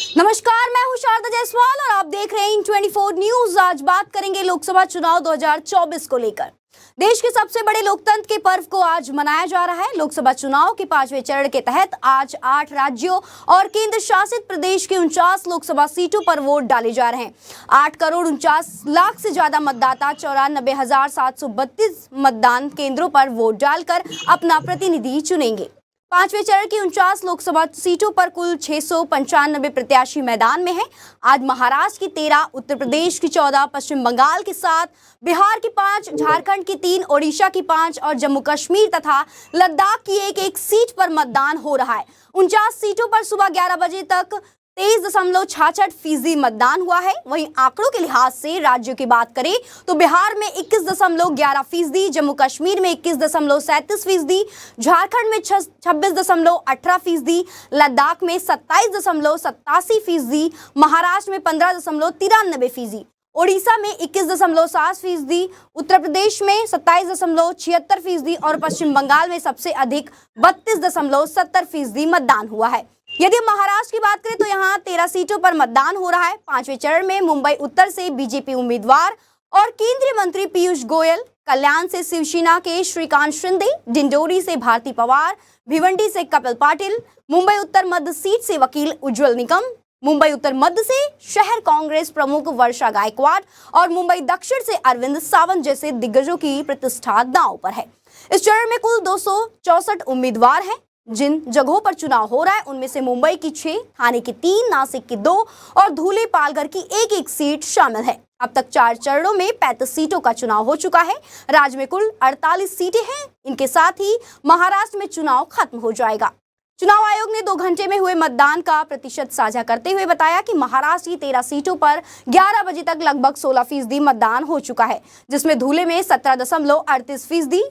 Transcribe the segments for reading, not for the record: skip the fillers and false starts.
नमस्कार, मैं हूं शारदा जायसवाल और आप देख रहे हैं इन24 न्यूज। आज बात करेंगे लोकसभा चुनाव 2024 को लेकर। देश के सबसे बड़े लोकतंत्र के पर्व को आज मनाया जा रहा है। लोकसभा चुनाव के 5वें चरण के तहत आज 8 राज्यों और केंद्र शासित प्रदेश की 49 लोकसभा सीटों पर वोट डाले जा रहे हैं। 8 करोड़ 49 लाख से ज्यादा मतदाता 94,732 मतदान केंद्रों पर वोट डालकर अपना प्रतिनिधि चुनेंगे। 5वें चरण की 49 लोकसभा सीटों पर कुल 695 प्रत्याशी मैदान में हैं। आज महाराष्ट्र की 13, उत्तर प्रदेश की 14, पश्चिम बंगाल की 7, बिहार की 5, झारखंड की 3, ओडिशा की 5 और जम्मू कश्मीर तथा लद्दाख की एक सीट पर मतदान हो रहा है। 49 सीटों पर सुबह 11 बजे तक 23.66% मतदान हुआ है। वहीं आंकड़ों के लिहाज से राज्यों की बात करें तो बिहार में 21.11%, जम्मू कश्मीर में 21.37%, झारखंड में 26.18%, लद्दाख में 27.87%, महाराष्ट्र में 15.93%, ओडिशा में 21.60%, उत्तर प्रदेश में 27.76% और पश्चिम बंगाल में सबसे अधिक 32.70% मतदान हुआ है। यदि महाराष्ट्र की बात करें तो यहाँ 13 सीटों पर मतदान हो रहा है। 5वें चरण में मुंबई उत्तर से बीजेपी उम्मीदवार और केंद्रीय मंत्री पीयूष गोयल, कल्याण से शिवसेना के श्रीकांत शिंदे, डिंडोरी से भारती पवार, भिवंडी से कपिल पाटिल, मुंबई उत्तर मध्य सीट से वकील उज्जवल निकम, मुंबई उत्तर मध्य से शहर कांग्रेस प्रमुख वर्षा गायकवाड़ और मुंबई दक्षिण से अरविंद सावंत जैसे दिग्गजों की प्रतिष्ठा दांव पर है। इस चरण में कुल 264 उम्मीदवार हैं। जिन जगहों पर चुनाव हो रहा है उनमें से मुंबई की 6, ठाणे की 3, नासिक की 2 और धुले पालघर की एक सीट शामिल है। अब तक 4 चरणों में 35 सीटों का चुनाव हो चुका है। राज्य में कुल 48 सीटें हैं। इनके साथ ही महाराष्ट्र में चुनाव खत्म हो जाएगा। चुनाव आयोग ने 2 घंटे में हुए मतदान का प्रतिशत साझा करते हुए बताया कि महाराष्ट्र की 13 सीटों पर 11 बजे तक लगभग 16% मतदान हो चुका है, जिसमें धुले में 17.38%,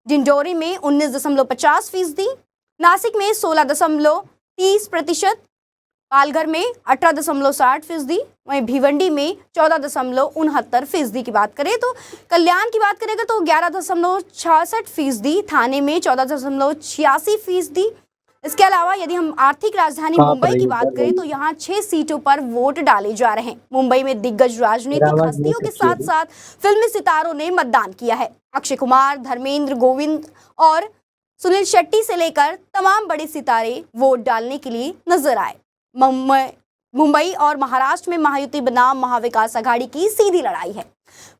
डिंडोरी में 19.50%, नासिक में 16.30%, पालघर में 18.60%, वहीं भिवंडी में 14.69% की बात करें तो कल्याण की बात करेंगे तो 11.66%, थाने में 14.86%। इसके अलावा यदि हम आर्थिक राजधानी मुंबई की बात करें तो यहाँ 6 सीटों पर वोट डाले जा रहे हैं। मुंबई में दिग्गज राजनीतिक हस्तियों के साथ साथ फिल्मी सितारों ने मतदान किया है। अक्षय कुमार, धर्मेंद्र, गोविंद और सुनील शेट्टी से लेकर तमाम बड़े सितारे वोट डालने के लिए नजर आए। मुंबई और महाराष्ट्र में महायुति बनाम महाविकास आघाड़ी की सीधी लड़ाई है।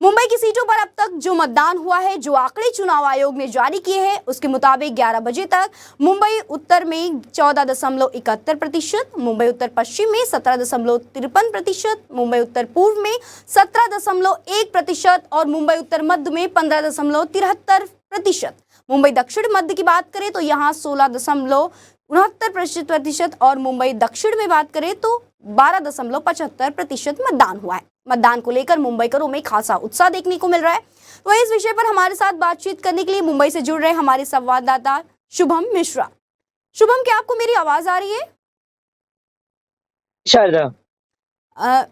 मुंबई की सीटों पर अब तक जो मतदान हुआ है, जो आंकड़े चुनाव आयोग ने जारी किए हैं उसके मुताबिक 11 बजे तक मुंबई उत्तर में 14.71%, मुंबई उत्तर पश्चिम में 17.53%, मुंबई उत्तर पूर्व में 17.1% और मुंबई उत्तर मध्य में 15.73%। मुंबई दक्षिण मध्य की बात करें तो यहाँ 16.69% और मुंबई दक्षिण में बात करें तो 12.75% मतदान हुआ है। मतदान को लेकर मुंबईकरों में खासा उत्साह देखने को मिल रहा है। तो इस विषय पर हमारे साथ बातचीत करने के लिए मुंबई से जुड़ रहे हमारे संवाददाता शुभम मिश्रा। शुभम, क्या आपको मेरी आवाज आ रही है? शारदा,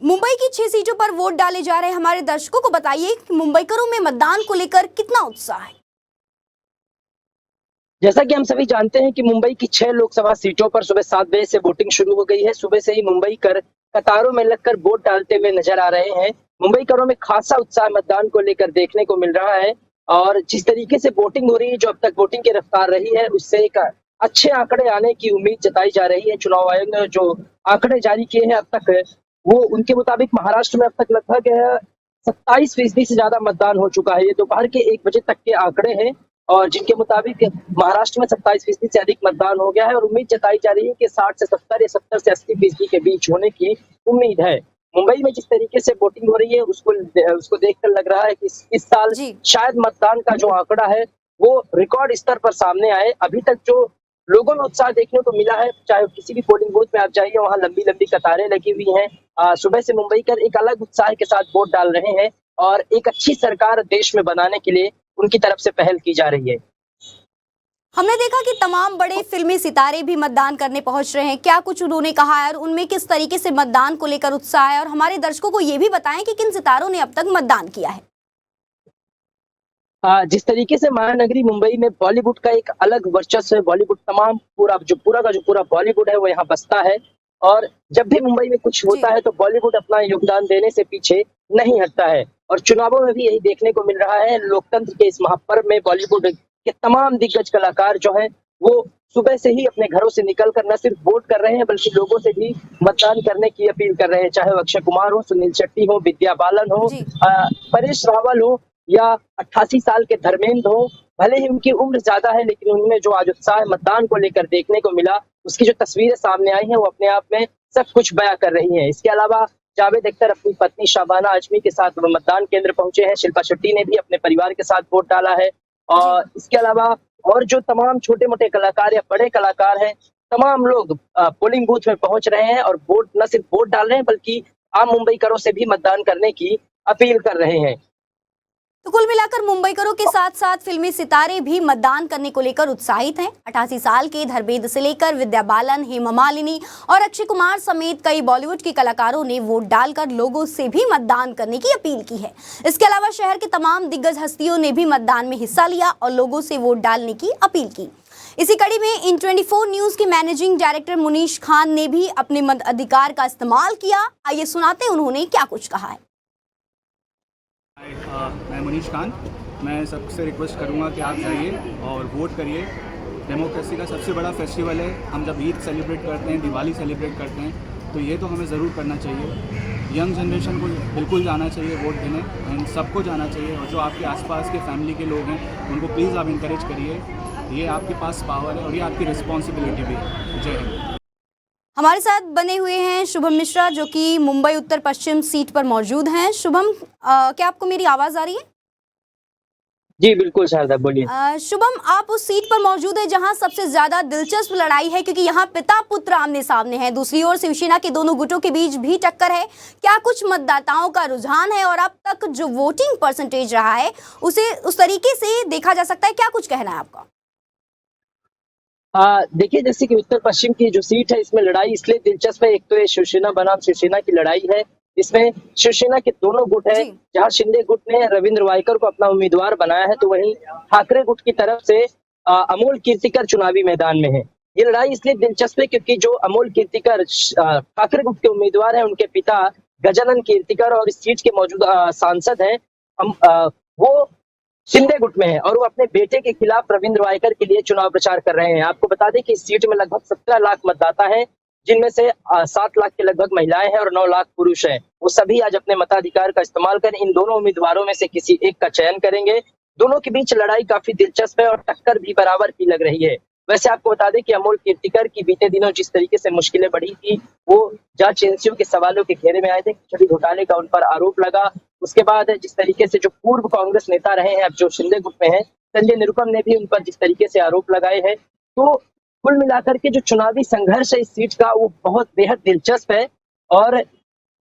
मुंबई की 6 सीटों पर वोट डाले जा रहे हैं। हमारे दर्शकों को बताइए कि मुंबईकरों में मतदान को लेकर कितना उत्साह है। जैसा कि हम सभी जानते हैं कि मुंबई की 6 लोकसभा सीटों पर सुबह 7 बजे से वोटिंग शुरू हो गई है। सुबह से ही मुंबईकर कतारों में लगकर वोट डालते हुए नजर आ रहे हैं। मुंबईकरों में खासा उत्साह मतदान को लेकर देखने को मिल रहा है और जिस तरीके से वोटिंग हो रही है, जो अब तक वोटिंग की रफ्तार रही है, उससे एक अच्छे आंकड़े आने की उम्मीद जताई जा रही है। चुनाव आयोग ने जो आंकड़े जारी किए हैं अब तक, वो उनके मुताबिक महाराष्ट्र में अब तक लगभग 27% से ज्यादा मतदान हो चुका है। ये दोपहर के 1 बजे तक के आंकड़े हैं और जिनके मुताबिक महाराष्ट्र में 27% से अधिक मतदान हो गया है और उम्मीद जताई जा रही है कि 60 से 70 या 70 से 80% के बीच होने की उम्मीद है। मुंबई में जिस तरीके से वोटिंग हो रही है उसको देखकर लग रहा है कि इस साल शायद मतदान का जो आंकड़ा है वो रिकॉर्ड स्तर पर सामने आए। अभी तक जो लोगों में उत्साह देखने को मिला है, चाहे किसी भी पोलिंग बूथ में आप जाइए, वहाँ लंबी लंबी कतारें लगी हुई हैं। सुबह से मुंबईकर एक अलग उत्साह के साथ वोट डाल रहे हैं और एक अच्छी सरकार देश में बनाने के लिए उनकी तरफ से पहल की जा रही है। हमने देखा कि तमाम बड़े फिल्मी सितारे भी मतदान करने पहुंच रहे हैं। क्या कुछ उन्होंने कहा है और उनमें किस तरीके से मतदान को लेकर उत्साह है, और हमारे दर्शकों को ये भी बताएं कि किन सितारों ने अब तक मतदान किया है। जिस तरीके से महानगरी मुंबई में बॉलीवुड का एक अलग वर्चस्व है, बॉलीवुड तमाम पूरा का जो पूरा बॉलीवुड है वो यहाँ बसता है और जब भी मुंबई में कुछ होता है तो बॉलीवुड अपना योगदान देने से पीछे नहीं हटता है। और चुनावों में भी यही देखने को मिल रहा है। लोकतंत्र के इस महापर्व में बॉलीवुड के तमाम दिग्गज कलाकार जो हैं वो सुबह से ही अपने घरों से निकल कर न सिर्फ वोट कर रहे हैं बल्कि लोगों से भी मतदान करने की अपील कर रहे हैं, चाहे वो अक्षय कुमार हो, सुनील शेट्टी हो, विद्या बालन हो, जी। परेश रावल हो या 88 साल के धर्मेंद्र हो। भले ही उनकी उम्र ज्यादा है लेकिन उनमें जो आज उत्साह मतदान को लेकर देखने को मिला, उसकी जो तस्वीरें सामने आई हैं वो अपने आप में सब कुछ बयां कर रही हैं। इसके अलावा जावेद अख्तर अपनी पत्नी शाबाना आजमी के साथ मतदान केंद्र पहुंचे हैं। शिल्पा शेट्टी ने भी अपने परिवार के साथ वोट डाला है। और इसके अलावा और जो तमाम छोटे मोटे कलाकार या बड़े कलाकार हैं, तमाम लोग पोलिंग बूथ में पहुंच रहे हैं और वोट न सिर्फ वोट डाल रहे हैं बल्कि आम मुंबईकरों से भी मतदान करने की अपील कर रहे हैं। तो कुल मिलाकर मुंबईकरों के साथ साथ फिल्मी सितारे भी मतदान करने को लेकर उत्साहित हैं। 88 साल के धर्मेंद्र से लेकर विद्या बालन, हेमा मालिनी और अक्षय कुमार समेत कई बॉलीवुड के कलाकारों ने वोट डालकर लोगों से भी मतदान करने की अपील की है। इसके अलावा शहर के तमाम दिग्गज हस्तियों ने भी मतदान में हिस्सा लिया और लोगों से वोट डालने की अपील की। इसी कड़ी में इन 24 न्यूज के मैनेजिंग डायरेक्टर मुनीश खान ने भी अपने मताधिकार का इस्तेमाल किया। आइए सुनाते उन्होंने क्या कुछ कहा है। मैं मुनीश खान। मैं सबसे रिक्वेस्ट करूंगा कि आप जाइए और वोट करिए। डेमोक्रेसी का सबसे बड़ा फेस्टिवल है। हम जब ईद सेलिब्रेट करते हैं, दिवाली सेलिब्रेट करते हैं, तो ये तो हमें ज़रूर करना चाहिए। यंग जनरेशन को बिल्कुल जाना चाहिए वोट देने, एंड सबको जाना चाहिए। और जो आपके आसपास के फैमिली के लोग हैं उनको प्लीज़ आप इंकरेज करिए। ये आपके पास पावर है और ये आपकी रिस्पॉन्सिबिलिटी भी है। जय हिंद। हमारे साथ बने हुए हैं शुभम मिश्रा जो कि मुंबई उत्तर पश्चिम सीट पर मौजूद हैं। शुभम, क्या आपको मेरी आवाज आ रही है? जी बिल्कुल शारदा, बोलिए। शुभम, आप उस सीट पर मौजूद है जहां सबसे ज्यादा दिलचस्प लड़ाई है क्योंकि यहां पिता पुत्र आमने सामने हैं। दूसरी ओर शिवसेना के दोनों गुटों के बीच भी टक्कर है। क्या कुछ मतदाताओं का रुझान है और अब तक जो वोटिंग परसेंटेज रहा है उसे उस तरीके से देखा जा सकता है? क्या कुछ कहना है आपका? देखिए, जैसे कि उत्तर पश्चिम की जो सीट है इसमें लड़ाई इसलिए दिलचस्प है। एक तो ये शिवसेना बनाम शिवसेना की लड़ाई है। इसमें शिवसेना के दोनों गुट है। जहां शिंदे गुट ने रविंद्र वायकर को अपना उम्मीदवार बनाया है तो वहीं ठाकरे गुट की तरफ से अमोल कीर्तिकर चुनावी मैदान में है। ये लड़ाई इसलिए दिलचस्प है क्योंकि जो अमोल कीर्तिकर ठाकरे गुट के उम्मीदवार है, उनके पिता गजानन कीर्तिकर और इस सीट के मौजूदा सांसद है, वो शिंदे गुट में है और वो अपने बेटे के खिलाफ रविंद्र वायकर के लिए चुनाव प्रचार कर रहे हैं। आपको बता दें कि इस सीट में लगभग 17 लाख मतदाता हैं, जिनमें से 7 लाख के लगभग महिलाएं हैं और 9 लाख पुरुष हैं। वो सभी आज अपने मताधिकार का इस्तेमाल कर इन दोनों उम्मीदवारों में से किसी एक का चयन करेंगे। दोनों के बीच लड़ाई काफी दिलचस्प है और टक्कर भी बराबर की लग रही है। वैसे आपको बता दें कि अमोल कीर्तिकर की बीते दिनों जिस तरीके से मुश्किलें बढ़ी थी, वो जांच एजेंसियों के सवालों के घेरे में आए थे। खिचड़ी घोटाले का उन पर आरोप लगा। उसके बाद जिस तरीके से जो पूर्व कांग्रेस नेता रहे हैं, अब जो शिंदे गुट में है, संजय निरुपम ने भी उन पर जिस तरीके से आरोप लगाए हैं, तो कुल मिलाकर के जो चुनावी संघर्ष है इस सीट का वो बहुत बेहद दिलचस्प है। और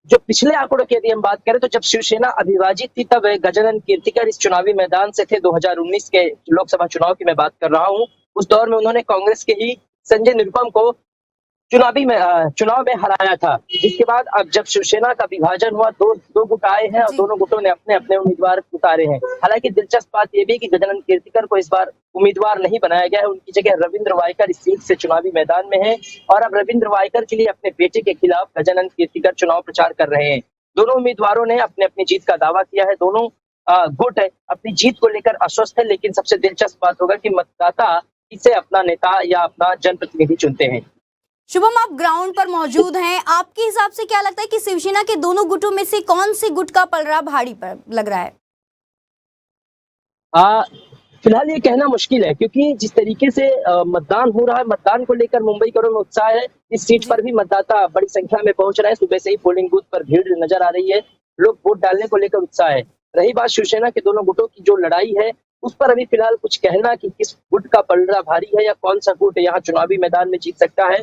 जो पिछले आंकड़ों की यदि हम बात करें तो जब शिवसेना अविभाजित थी तब गजानन कीर्तिकर इस चुनावी मैदान से थे। 2019 के लोकसभा चुनाव की मैं बात कर रहा हूँ। उस दौर में उन्होंने कांग्रेस के ही संजय निरुपम को चुनाव में हराया था। जिसके बाद अब जब शिवसेना का विभाजन हुआ, दो गुट आए हैं और दोनों गुटों ने अपने अपने उम्मीदवार उतारे हैं। हालांकि दिलचस्प बात यह भी कि गजानन कीर्तिकर को इस बार उम्मीदवार नहीं बनाया गया है। उनकी जगह रविंद्र वायकर इस सीट से चुनावी मैदान में है और अब रविंद्र वायकर के लिए अपने बेटे के खिलाफ गजानन कीर्तिकर चुनाव प्रचार कर रहे हैं। दोनों उम्मीदवारों ने अपने अपनी जीत का दावा किया है। दोनों गुट अपनी जीत को लेकर आश्वस्त है, लेकिन सबसे दिलचस्प बात होगा कि मतदाता इसे अपना नेता या अपना जनप्रतिनिधि चुनते हैं। शुभम, आप ग्राउंड पर मौजूद हैं। आपके हिसाब से क्या लगता है कि शिवसेना के दोनों गुटों में से कौन से गुट का पलड़ा भारी पर लग रहा है? फिलहाल ये कहना मुश्किल है क्योंकि जिस तरीके से मतदान हो रहा है, मतदान को लेकर मुंबईकरों में उत्साह है। इस सीट पर भी मतदाता बड़ी संख्या में पहुंच रहे हैं। सुबह से ही पोलिंग बूथ पर भीड़ नजर आ रही है। लोग वोट डालने को लेकर उत्साह है। रही बात शिवसेना के दोनों गुटों की जो लड़ाई है, उस पर अभी फिलहाल कुछ कहना कि किस गुट का पलड़ा भारी है या कौन सा गुट यहाँ चुनावी मैदान में जीत सकता है,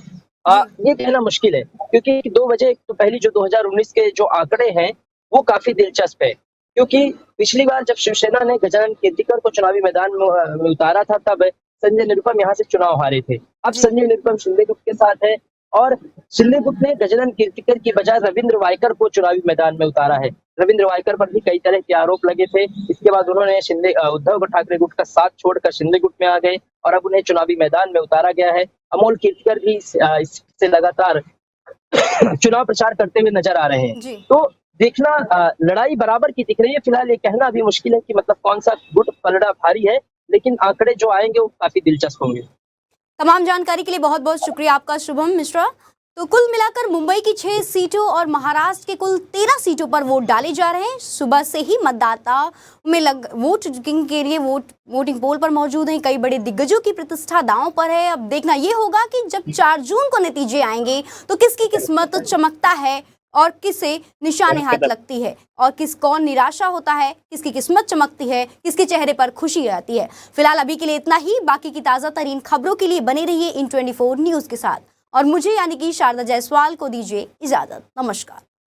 ये कहना मुश्किल है। क्योंकि 2 वजह, तो पहली जो 2019 के जो आंकड़े हैं वो काफी दिलचस्प है। क्योंकि पिछली बार जब शिवसेना ने गजानन कीर्तिकर को चुनावी मैदान में उतारा था तब संजय निरुपम यहाँ से चुनाव हारे थे। अब संजय निरुपम शिंदे गुट के साथ है और शिंदे गुट ने गजानन कीर्तिकर की बजाय रविंद्र वायकर को चुनावी मैदान में उतारा है। रविंद्र वायकर पर भी कई तरह के आरोप लगे थे। इसके बाद उन्होंने उद्धव ठाकरे गुट का साथ छोड़कर शिंदे गुट में आ गए और अब उन्हें चुनावी मैदान में उतारा गया है। अमोल कीर्तिकर भी इससे लगातार चुनाव प्रचार करते हुए नजर आ रहे हैं। जी। तो देखना लड़ाई बराबर की दिख रही है। फिलहाल ये कहना अभी मुश्किल है कि मतलब कौन सा गुट पलड़ा भारी है, लेकिन आंकड़े जो आएंगे वो काफी दिलचस्प होंगे। तमाम जानकारी के लिए बहुत बहुत शुक्रिया आपका शुभम मिश्रा। तो कुल मिलाकर मुंबई की 6 सीटों और महाराष्ट्र के कुल 13 सीटों पर वोट डाले जा रहे हैं। सुबह से ही मतदाता में वोटिंग के लिए वोटिंग पोल पर मौजूद हैं। कई बड़े दिग्गजों की प्रतिष्ठा दांव पर है। अब देखना ये होगा कि जब 4 जून को नतीजे आएंगे तो किसकी किस्मत चमकता है और किसे निशाने हाथ लगती है, और कौन निराशा होता है, किसकी किस्मत चमकती है, किसके चेहरे पर खुशी रहती है। फिलहाल अभी के लिए इतना ही। बाकी की ताज़ा तरीन खबरों के लिए बने रहिए इन 24 न्यूज़ के साथ, और मुझे यानी कि शारदा जायसवाल को दीजिए इजाज़त। नमस्कार।